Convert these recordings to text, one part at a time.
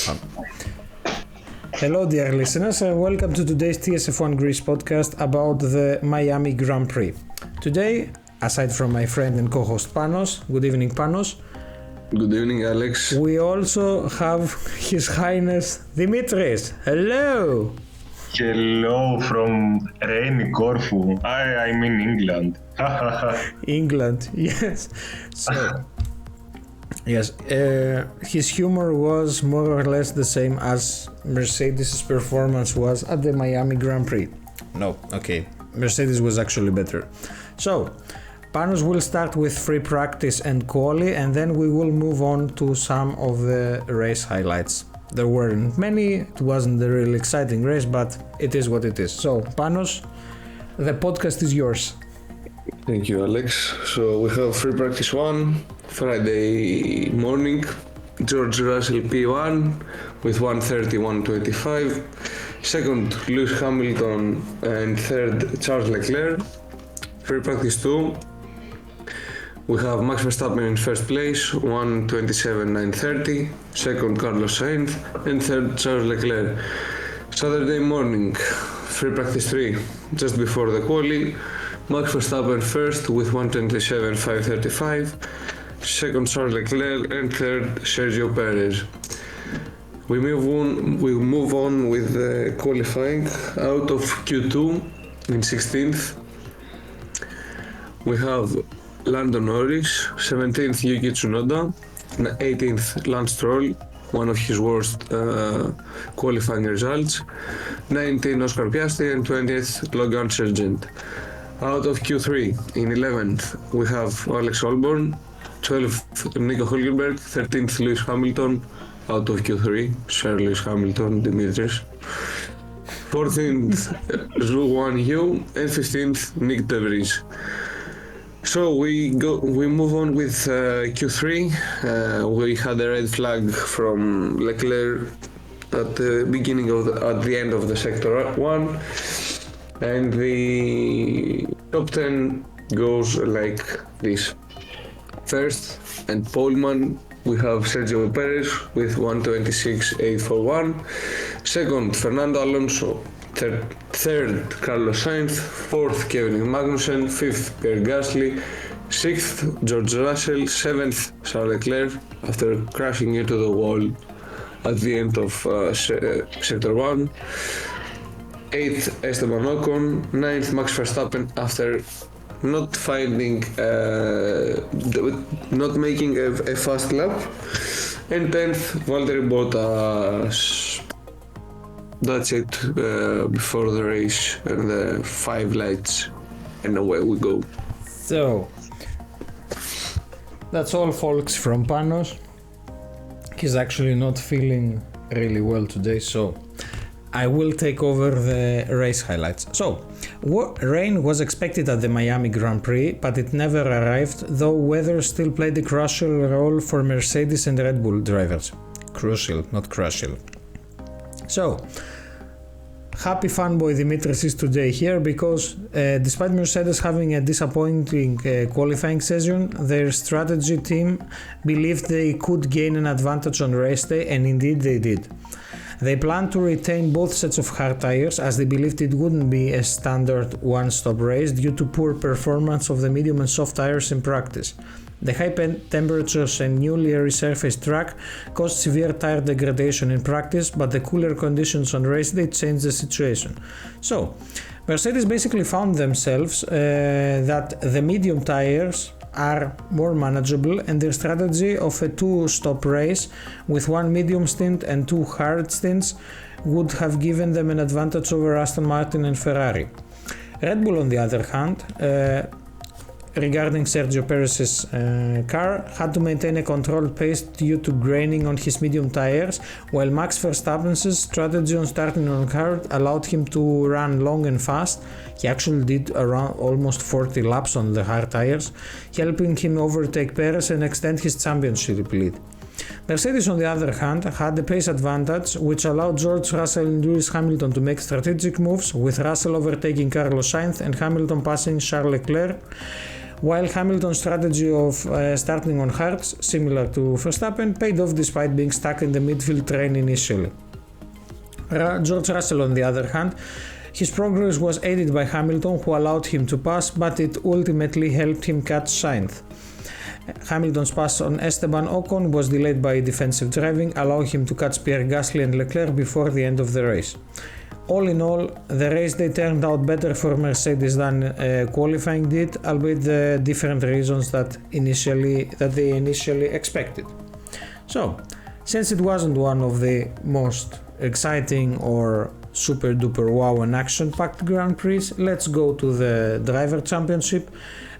Stefan. Hello, dear listeners, and welcome to today's TSF1 Greece podcast about the Miami Grand Prix. Today, aside from my friend and co-host Panos, good evening, Panos. Good evening, Alex. We also have His Highness Dimitris. Hello. Hello from rainy Corfu. I'm in England. England, yes. So, yes, his humor was more or less the same as Mercedes' performance was at the Miami Grand Prix. No, okay, Mercedes was actually better. So, Panos will start with free practice and quali, and then we will move on to some of the race highlights. There weren't many, it wasn't a really exciting race, but it is what it is. So, Panos, the podcast is yours. Thank you, Alex. So we have free practice 1, Friday morning, George Russell P1 with 1:30.125. Second, Lewis Hamilton, and third, Charles Leclerc. Free practice 2, we have Max Verstappen in first place, 1:27.930. Second, Carlos Sainz, and third, Charles Leclerc. Saturday morning, free practice 3, just before the quali, Max Verstappen first with 1:27.535. Second, Charles Leclerc, and third, Sergio Perez. We move on with the qualifying. Out of Q2 in 16th, we have Lando Norris, 17th Yuki Tsunoda, 18th Lance Stroll, one of his worst qualifying results, 19th Oscar Piastri, and 20th Logan Sargent. Out of Q3 in 11th, we have Alex Albon, 12th Nico Hülkenberg, 13th Lewis Hamilton. Out of Q3, Sir Lewis Hamilton, Dimitris. 14th Zhou Guanyu, and 15th Nick De Vries. So we move on with Q3. We had a red flag from Leclerc at the end of the sector 1, and the top 10 goes like this. First and poleman, we have Sergio Perez with 1:26.841. Second, Fernando Alonso. Third, Carlos Sainz. Fourth, Kevin Magnussen. Fifth, Pierre Gasly. Sixth, George Russell. Seventh, Charles Leclerc after crashing into the wall at the end of Sector 1. Eighth, Esteban Ocon. Ninth, Max Verstappen after not making a fast lap. And 10th, Valtteri Bottas. That's it before the race and the 5 lights, and away we go. So, that's all, folks, from Panos. He's actually not feeling really well today, so I will take over the race highlights. So, rain was expected at the Miami Grand Prix, but it never arrived, though weather still played a crucial role for Mercedes and Red Bull drivers. Crucial, not crucial. So, happy fanboy Dimitris is today here because despite Mercedes having a disappointing qualifying session, their strategy team believed they could gain an advantage on race day, and indeed they did. They planned to retain both sets of hard tires as they believed it wouldn't be a standard one-stop race due to poor performance of the medium and soft tires in practice. The high temperatures and newly resurfaced track caused severe tire degradation in practice, but the cooler conditions on race day changed the situation. So, Mercedes basically found themselves that the medium tires are more manageable, and their strategy of a two-stop race with one medium stint and two hard stints would have given them an advantage over Aston Martin and Ferrari. Red Bull, on the other hand, regarding Sergio Perez's car, had to maintain a controlled pace due to graining on his medium tires, while Max Verstappen's strategy on starting on hard allowed him to run long and fast. He actually did around almost 40 laps on the hard tires, helping him overtake Perez and extend his championship lead. Mercedes, on the other hand, had the pace advantage, which allowed George Russell and Lewis Hamilton to make strategic moves, with Russell overtaking Carlos Sainz and Hamilton passing Charles Leclerc, while Hamilton's strategy of starting on hards, similar to Verstappen, paid off despite being stuck in the midfield train initially. George Russell, on the other hand, his progress was aided by Hamilton, who allowed him to pass, but it ultimately helped him catch Sainz. Hamilton's pass on Esteban Ocon was delayed by defensive driving, allowing him to catch Pierre Gasly and Leclerc before the end of the race. All in all, the race day turned out better for Mercedes than qualifying did, albeit the different reasons that they initially expected. So, since it wasn't one of the most exciting or super duper wow and action packed Grand Prix, let's go to the Driver Championship.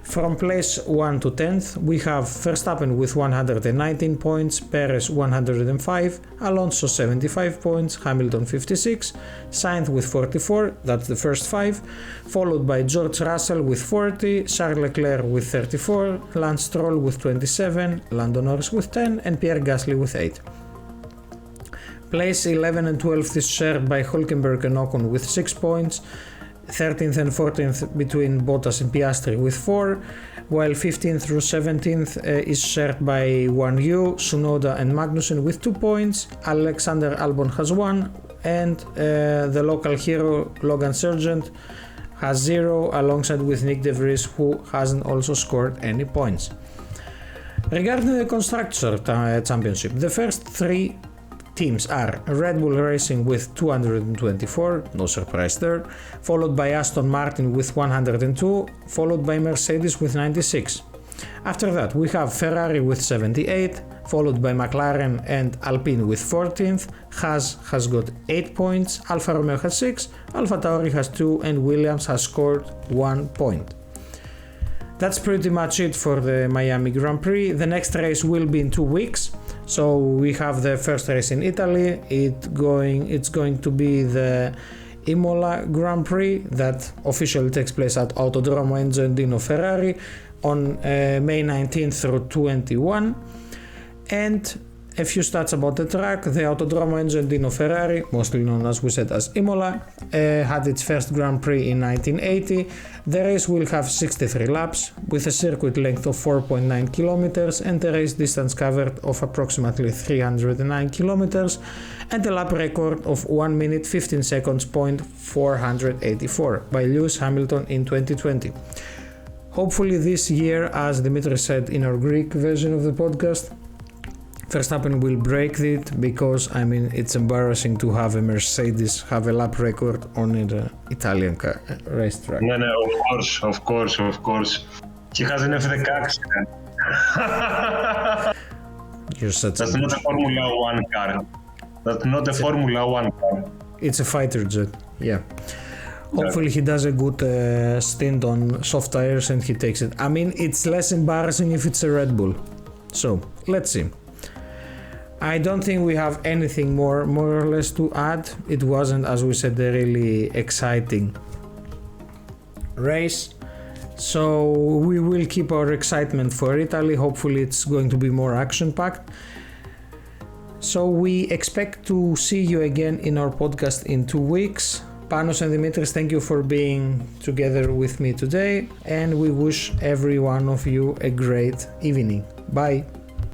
From place 1 to 10th, we have Verstappen with 119 points, Perez 105, Alonso 75 points, Hamilton 56, Sainz with 44, that's the first 5, followed by George Russell with 40, Charles Leclerc with 34, Lance Stroll with 27, Lando Norris with 10, and Pierre Gasly with 8. Place 11 and 12th is shared by Hülkenberg and Ocon with 6 points, 13th and 14th between Bottas and Piastri with 4, while 15th through 17th is shared by Guan Yu, Tsunoda and Magnussen with 2 points, Alexander Albon has 1, and the local hero Logan Sargent has 0, alongside with Nick De Vries, who hasn't also scored any points. Regarding the Constructors' Championship, the first 3 teams are Red Bull Racing with 224, no surprise there, followed by Aston Martin with 102, followed by Mercedes with 96. After that we have Ferrari with 78, followed by McLaren and Alpine with 14th, Haas has got 8 points, Alfa Romeo has 6, Alfa Tauri has 2, and Williams has scored 1 point. That's pretty much it for the Miami Grand Prix. The next race will be in 2 weeks. So we have the first race in Italy. It's going to be the Imola Grand Prix that officially takes place at Autodromo Enzo Ferrari on May 19th through 21. And a few stats about the track. The Autodromo Enzo Ferrari, mostly known as we said as Imola, had its first Grand Prix in 1980. The race will have 63 laps with a circuit length of 4.9 kilometers and a race distance covered of approximately 309 kilometers and a lap record of 1 minute 15 seconds .484 by Lewis Hamilton in 2020. Hopefully this year, as Dimitri said in our Greek version of the podcast, Verstappen will break it, because it's embarrassing to have a Mercedes have a lap record on an Italian racetrack. No, of course. He has an F16. That's not a Formula 1 car. That's not a Formula 1 car. It's a fighter jet, yeah. Hopefully he does a good stint on soft tires and he takes it. It's less embarrassing if it's a Red Bull. So, let's see. I don't think we have anything more or less to add. It wasn't, as we said, a really exciting race. So we will keep our excitement for Italy. Hopefully it's going to be more action-packed. So we expect to see you again in our podcast in 2 weeks. Panos and Dimitris, thank you for being together with me today, and we wish every one of you a great evening. Bye.